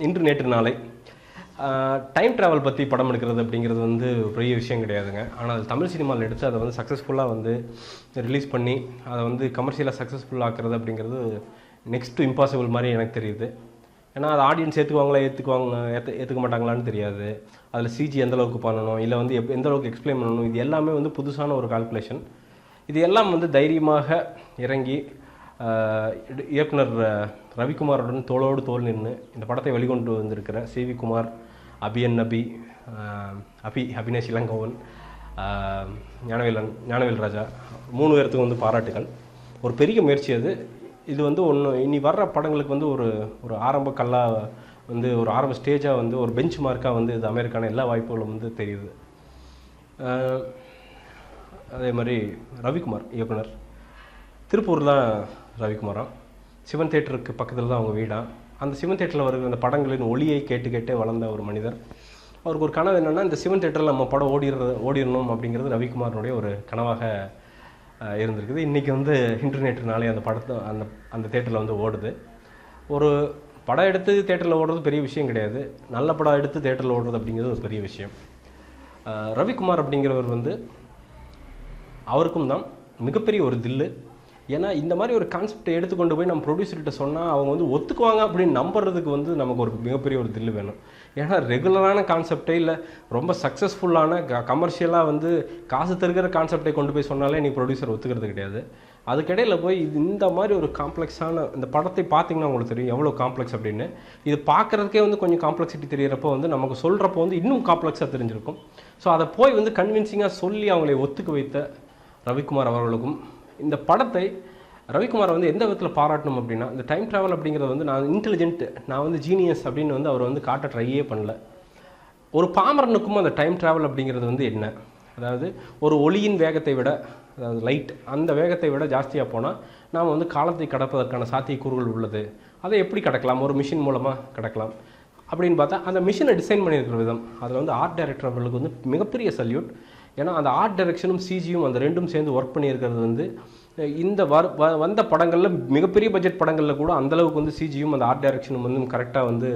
இன்று நேற்று நாளை டைம் ட்ராவல் பற்றி படம் எடுக்கிறது அப்படிங்கிறது வந்து பெரிய விஷயம் கிடையாதுங்க. ஆனால் அது தமிழ் சினிமாவில் எடுத்து அதை வந்து சக்ஸஸ்ஃபுல்லாக வந்து ரிலீஸ் பண்ணி அதை வந்து கமர்ஷியலாக சக்ஸஸ்ஃபுல்லாக ஆக்குறது அப்படிங்கிறது நெக்ஸ்ட் டு இம்பாசிபிள் மாதிரி எனக்கு தெரியுது. ஏன்னா அது ஆடியன்ஸ் ஏற்றுக்க மாட்டாங்களான்னு தெரியாது. அதில் சிஜி எந்தளவுக்கு பண்ணணும், இல்லை வந்து எந்த அளவுக்கு எக்ஸ்பிளைன் பண்ணணும், இது எல்லாமே வந்து புதுசான ஒரு கால்குலேஷன். இது எல்லாம் வந்து தைரியமாக இறங்கி இயக்குனர் ரவிக்குமாருடன் தோளோடு தோல் நின்று இந்த படத்தை வெளிக்கொண்டு வந்திருக்கிற சிவி குமார், அபினேஷ் இளங்கோவன், ஞானவேல் ராஜா 3 பேர்த்துக்கு வந்து பாராட்டுகள். ஒரு பெரிய முயற்சி அது. இது வந்து இனி வர்ற படங்களுக்கு வந்து ஒரு ஆரம்ப கல்லாக வந்து ஒரு ஆரம்ப ஸ்டேஜாக வந்து ஒரு பெஞ்ச் மார்க்காக வந்து இது அமெரிக்கான எல்லா வாய்ப்புகளும் வந்து தெரியுது. அதே மாதிரி ரவிக்குமார் இயக்குனர், திருப்பூர் தான் ரவிக்குமாரம். சிவன் தேட்டருக்கு பக்கத்தில் தான் அவங்க வீடாக. அந்த சிவன் தேட்டரில் வருகிற அந்த படங்களின் ஒளியை கேட்டே வளர்ந்த ஒரு மனிதர். அவருக்கு ஒரு கனவு என்னென்னா, இந்த சிவன் தேட்டரில் நம்ம படம் ஓடிடணும் அப்படிங்கிறது ரவிக்குமாரனுடைய ஒரு கனவாக இருந்திருக்குது. இன்றைக்கி வந்து இன்டர்நெட் நாளே அந்த படத்தை அந்த தேட்டரில் வந்து ஓடுது. ஒரு படம் எடுத்து தேட்டரில் ஓடுறது பெரிய விஷயம் கிடையாது. நல்ல படம் எடுத்து தேட்டரில் ஓடுறது அப்படிங்கிறது ஒரு பெரிய விஷயம். ரவிக்குமார் அப்படிங்கிறவர் வந்து அவருக்கும் தான் மிகப்பெரிய ஒரு தில்லு. ஏன்னா இந்த மாதிரி ஒரு கான்செப்டை எடுத்துக்கொண்டு போய் நம்ம ப்ரொடியூசர்கிட்ட சொன்னால் அவங்க வந்து ஒத்துக்குவாங்க அப்படின்னு நம்புறதுக்கு வந்து நமக்கு ஒரு மிகப்பெரிய ஒரு தில்லு வேணும். ஏன்னா ரெகுலரான கான்செப்டே இல்லை, ரொம்ப சக்ஸஸ்ஃபுல்லான கமர்ஷியலாக வந்து காசு தருகிற கான்செப்டை கொண்டு போய் சொன்னாலே நீ ப்ரொடியூசர் ஒத்துக்கிறது கிடையாது. அதுக்கிடையில் போய் இந்த மாதிரி ஒரு காம்ப்ளெக்ஸான இந்த படத்தை பார்த்தீங்கன்னா உங்களுக்கு தெரியும் எவ்வளோ காம்ப்ளெக்ஸ் அப்படின்னு. இது பார்க்குறதுக்கே வந்து கொஞ்சம் காம்ப்ளெக்சிட்டி தெரிகிறப்போ வந்து நமக்கு சொல்கிறப்போ வந்து இன்னும் காம்ப்ளெக்ஸாக தெரிஞ்சிருக்கும். ஸோ அதை போய் வந்து கன்வின்சிங்காக சொல்லி அவங்களை ஒத்துக்க வைத்த ரவிக்குமார் அவர்களுக்கும் இந்த படத்தை ரவிக்குமாரை வந்து எந்த விதத்தில் பாராட்டணும் அப்படின்னா, இந்த டைம் ட்ராவல் அப்படிங்கிறது வந்து நான் இன்டெலிஜென்ட், நான் வந்து ஜீனியஸ் அப்படின்னு வந்து அவர் வந்து காட்ட ட்ரையே பண்ணல. ஒரு பாமரனுக்கும் அந்த டைம் ட்ராவல் அப்படிங்கிறது வந்து என்ன, அதாவது ஒரு ஒளியின் வேகத்தை விட, அதாவது லைட் அந்த வேகத்தை விட ஜாஸ்தியாக போனால் நாம் வந்து காலத்தை கடப்பதற்கான சாத்தியக்கூறுகள் உள்ளது. அதை எப்படி கடக்கலாம், ஒரு மிஷின் மூலமாக கடக்கலாம் அப்படின்னு பார்த்தா அந்த மிஷினை டிசைன் பண்ணியிருக்கிற விதம், அதில் வந்து ஆர்ட் டைரக்டர் அவர்களுக்கு வந்து மிகப்பெரிய சல்யூட். ஏன்னா அந்த ஆர்ட் டைரக்ஷனும் சிஜியும் அந்த ரெண்டும் சேர்ந்து ஒர்க் பண்ணியிருக்கிறது வந்து இந்த வந்த படங்களில் மிகப்பெரிய பட்ஜெட் படங்களில் கூட அந்தளவுக்கு வந்து சிஜியும் அந்த ஆர்ட் டைரக்ஷனும் வந்து கரெக்டாக வந்து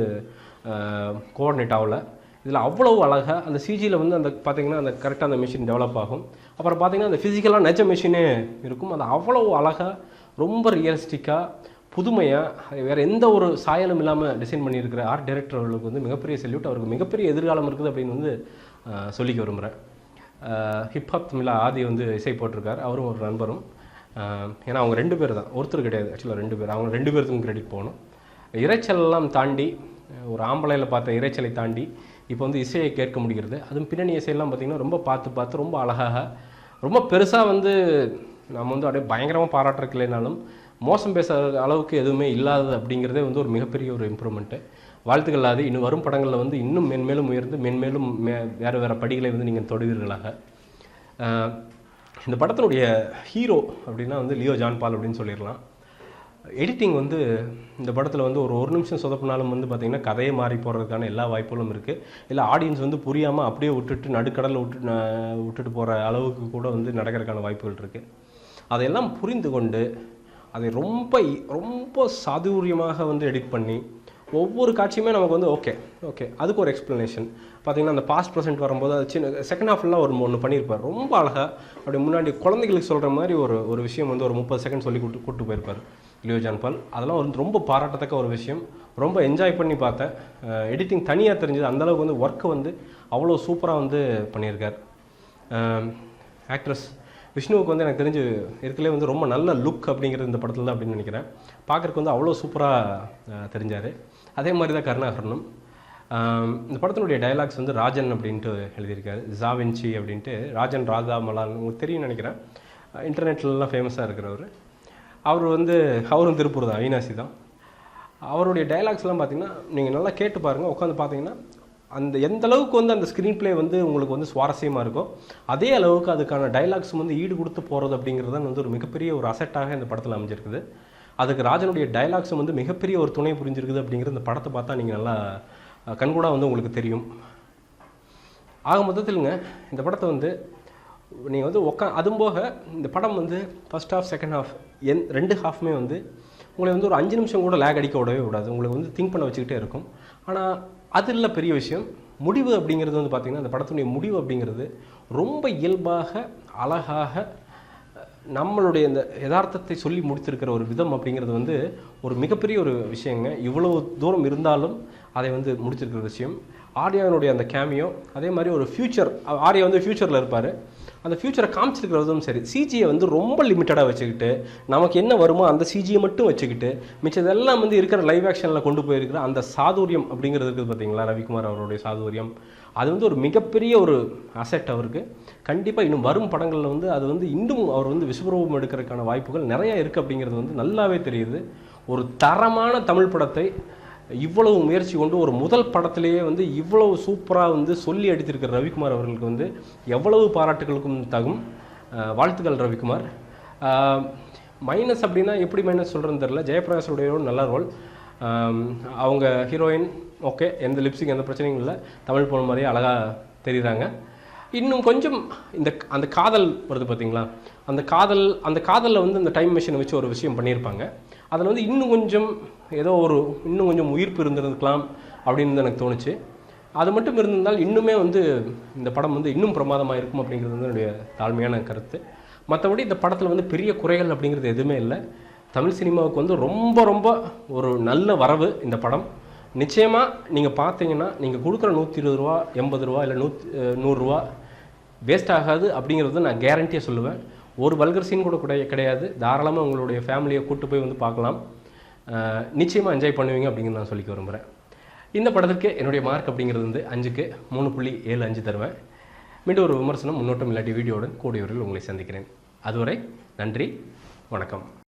கோஆர்டினேட் ஆகலை. இதில் அவ்வளவு அழகாக அந்த சிஜியில் வந்து அந்த பார்த்திங்கன்னா அந்த கரெக்டாக அந்த மிஷின் டெவலப் ஆகும். அப்புறம் பார்த்திங்கன்னா அந்த ஃபிசிக்கலாக நெஜ மிஷினே இருக்கும். அது அவ்வளவு அழகாக ரொம்ப ரியலிஸ்டிக்காக புதுமையாக வேறு எந்த ஒரு சாயலும் இல்லாமல் டிசைன் பண்ணியிருக்கிற ஆர்ட் டைரக்டர் அவர்களுக்கு வந்து மிகப்பெரிய செல்யூட். அவருக்கு மிகப்பெரிய எதிர்காலம் இருக்குது அப்படின்னு வந்து சொல்லிக்க விரும்புகிறேன். ஹிப்ஹாப் தமிழா ஆதி வந்து இசை போட்டிருக்கார், அவரும் ஒரு நண்பரும். ஏன்னா அவங்க 2 பேர் தான், ஒருத்தர் கிடையாது, ஆக்சுவலாக 2 பேர். அவங்க 2 பேருக்கும் கிரெடிட் போகணும். இறைச்சலெல்லாம் தாண்டி, ஒரு ஆம்பளையில் பார்த்த இறைச்சலை தாண்டி இப்போ வந்து இசையை கேட்க முடிகிறது. அதுவும் பின்னணி இசையெல்லாம் பார்த்திங்கன்னா ரொம்ப பார்த்து ரொம்ப அழகாக, ரொம்ப பெருசாக வந்து நம்ம வந்து அப்படியே பயங்கரமாக பாராட்டுறதுக்கு இல்லைனாலும் மோசம் பேசுகிற அளவுக்கு எதுவுமே இல்லாதது அப்படிங்கிறதே வந்து ஒரு மிகப்பெரிய ஒரு இம்ப்ரூவ்மெண்ட்டு. வாழ்த்துக்கள். அது இன்னும் வரும் படங்களில் வந்து இன்னும் மென்மேலும் உயர்ந்து மென்மேலும் வேறு படிகளை வந்து நீங்கள் தொடுவீர்களாக. இந்த படத்தினுடைய ஹீரோ அப்படின்னா வந்து லியோ ஜான் பால் அப்படின்னு சொல்லிடலாம். எடிட்டிங் வந்து இந்த படத்தில் வந்து ஒரு நிமிஷம் சொதப்பினாலும் வந்து பார்த்திங்கன்னா கதையை மாறி போகிறதுக்கான எல்லா வாய்ப்புகளும் இருக்குது. இல்லை ஆடியன்ஸ் வந்து புரியாமல் அப்படியே விட்டுட்டு நடுக்கடலில் விட்டுட்டு போகிற அளவுக்கு கூட வந்து நடக்கிறதுக்கான வாய்ப்புகள் இருக்குது. அதையெல்லாம் புரிந்து கொண்டு அதை ரொம்ப சாதுரியமாக வந்து எடிட் பண்ணி ஒவ்வொரு காட்சியுமே நமக்கு வந்து ஓகே அதுக்கு ஒரு எக்ஸ்ப்ளனேஷன் பார்த்திங்கன்னா அந்த பாஸ்ட் ப்ரெசென்ட் வரும்போது அது சின்ன செகண்ட் ஹாஃப்லாம் ஒன்று பண்ணியிருப்பார். ரொம்ப அழகாக அப்படி முன்னாடி குழந்தைகளுக்கு சொல்கிற மாதிரி ஒரு விஷயம் வந்து ஒரு 30 செகண்ட் சொல்லி கூப்பிட்டு போயிருப்பார் லியோ ஜான் பால். அதெல்லாம் வந்து ரொம்ப பாராட்டத்தக்க ஒரு விஷயம். ரொம்ப என்ஜாய் பண்ணி பார்த்தேன். எடிட்டிங் தனியாக தெரிஞ்சது, அந்தளவுக்கு வந்து ஒர்க்கு வந்து அவ்வளோ சூப்பராக வந்து பண்ணியிருக்கார். ஆக்ட்ரஸ் விஷ்ணுவுக்கு வந்து எனக்கு தெரிஞ்சு இருக்கிறதுலே வந்து ரொம்ப நல்ல லுக் அப்படிங்கிறது இந்த படத்தில் தான் அப்படின்னு நினைக்கிறேன். பார்க்குறதுக்கு வந்து அவ்வளோ சூப்பராக தெரிஞ்சார். அதே மாதிரி தான் கருணாகரனும். இந்த படத்தினுடைய டைலாக்ஸ் வந்து ராஜன் அப்படின்ட்டு எழுதியிருக்காரு, ஜாவின்சி அப்படின்ட்டு. ராஜன் ராஜா மலான் உங்களுக்கு தெரியும் நினைக்கிறேன், இன்டர்நெட்லலாம் ஃபேமஸாக இருக்கிறவர். அவரும் திருப்பூர் தான், அவினாசி தான். அவருடைய டைலாக்ஸ்லாம் பார்த்திங்கன்னா நீங்கள் நல்லா கேட்டு பாருங்கள், உட்காந்து பார்த்தீங்கன்னா அந்த எந்த அளவுக்கு வந்து அந்த ஸ்க்ரீன் ப்ளே வந்து உங்களுக்கு வந்து சுவாரஸ்யமாக இருக்கும், அதே அளவுக்கு அதுக்கான டைலாக்ஸ் வந்து ஈடு கொடுத்து போகிறது அப்படிங்கிறது தான் வந்து ஒரு மிகப்பெரிய ஒரு அசெட்டாக இந்த படத்தில் அமைஞ்சிருக்குது. அதுக்கு ராஜனுடைய டைலாக்ஸும் வந்து மிகப்பெரிய ஒரு துணை புரிஞ்சிருக்குது அப்படிங்கிற இந்த படத்தை பார்த்தா நீங்கள் நல்லா கண்கூடாக வந்து உங்களுக்கு தெரியும். ஆக மொத்தத்தில்ங்க இந்த படத்தை வந்து நீங்கள் வந்து அதுவும் போக இந்த படம் வந்து ஃபஸ்ட் ஹாஃப் செகண்ட் ஹாஃப் 2 ஹாஃப்மே வந்து உங்களை வந்து ஒரு 5 நிமிஷம் கூட லேக் அடிக்க விடவே விடாது. உங்களுக்கு வந்து திங்க் பண்ண வச்சுக்கிட்டே இருக்கும். ஆனால் அது இல்லை பெரிய விஷயம். முடிவு அப்படிங்கிறது வந்து பார்த்திங்கன்னா, அந்த படத்துடைய முடிவு அப்படிங்கிறது ரொம்ப இயல்பாக அழகாக நம்மளுடைய இந்த யதார்த்தத்தை சொல்லி முடித்திருக்கிற ஒரு விதம் அப்படிங்கிறது வந்து ஒரு மிகப்பெரிய ஒரு விஷயங்க. இவ்வளவு தூரம் இருந்தாலும் அதை வந்து முடிச்சிருக்கிற விஷயம். ஆர்யாவினுடைய அந்த கேமியோ, அதே மாதிரி ஒரு ஃப்யூச்சர், ஆர்யா வந்து ஃப்யூச்சரில் இருப்பார், அந்த ஃப்யூச்சரை காமிச்சிருக்கிறதும் சரி, சிஜியை வந்து ரொம்ப லிமிட்டடாக வச்சுக்கிட்டு நமக்கு என்ன வருமோ அந்த சிஜியை மட்டும் வச்சுக்கிட்டு மிச்சதெல்லாம் வந்து இருக்கிற லைவ் ஆக்ஷனில் கொண்டு போயிருக்கிற அந்த சாதுரியம் அப்படிங்கிறது இருக்குது பார்த்தீங்களா, ரவிக்குமார் அவருடைய சாதுரியம். அது வந்து ஒரு மிகப்பெரிய ஒரு அசெட் அவருக்கு. கண்டிப்பாக இன்னும் வரும் படங்களில் வந்து அது வந்து இன்னும் அவர் வந்து விஸ்வரூபம் எடுக்கிறதுக்கான வாய்ப்புகள் நிறையா இருக்குது அப்படிங்கிறது வந்து நல்லாவே தெரியுது. ஒரு தரமான தமிழ் படத்தை இவ்வளவு முயற்சி கொண்டு ஒரு முதல் படத்திலேயே வந்து இவ்வளவு சூப்பராக வந்து சொல்லி அடித்திருக்கிற ரவிக்குமார் அவர்களுக்கு வந்து எவ்வளவு பாராட்டுகளுக்கும் தகும். வாழ்த்துக்கள் ரவிக்குமார். மைனஸ் அப்படின்னா எப்படி மைனஸ் சொல்கிறேன்னு தெரில. ஜெயபிரகாஷுடைய நல்ல ரோல், அவங்க ஹீரோயின் ஓகே, எந்த லிப்ஸிங் எந்த பிரச்சனையும் இல்லை, தமிழ் போன மாதிரியே அழகாக தெரியுறாங்க. இன்னும் கொஞ்சம் அந்த காதல் வருது பார்த்தீங்களா, அந்த காதலில் வந்து அந்த டைம் மிஷினை வச்சு ஒரு விஷயம் பண்ணியிருப்பாங்க. அதில் வந்து இன்னும் கொஞ்சம் உயிர்ப்பு இருந்திருக்கலாம் அப்படின்னு எனக்கு தோணுச்சு. அது மட்டும் இருந்திருந்தால் இன்னுமே வந்து இந்த படம் வந்து இன்னும் பிரமாதமாக இருக்கும் அப்படிங்கிறது வந்து என்னுடைய தாழ்மையான கருத்து. மற்றபடி இந்த படத்தில் வந்து பெரிய குறைகள் அப்படிங்கிறது எதுவுமே இல்லை. தமிழ் சினிமாவுக்கு வந்து ரொம்ப ரொம்ப ஒரு நல்ல வரவு இந்த படம். நிச்சயமாக நீங்கள் பார்த்தீங்கன்னா நீங்கள் கொடுக்குற 120 ரூபா, 80 ரூபா இல்லை 100 ரூபா வேஸ்ட் ஆகாது அப்படிங்கிறது நான் கேரண்டியாக சொல்லுவேன். ஒரு வல்கர் சீன் கூட கிடையாது. தாராளமாக உங்களுடைய ஃபேமிலியை கூப்பிட்டு போய் வந்து பார்க்கலாம். நிச்சயமாக என்ஜாய் பண்ணுவீங்க அப்படிங்கிறது நான் சொல்லிக்க விரும்புகிறேன். இந்த படத்துக்கு என்னுடைய மார்க் அப்படிங்கிறது வந்து 5க்கு 3.75 தருவேன். மீண்டும் ஒரு விமர்சனம், முன்னோட்டம் இல்லாட்டி வீடியோவுடன் கூடியவர்கள் உங்களை சந்திக்கிறேன். அதுவரை நன்றி, வணக்கம்.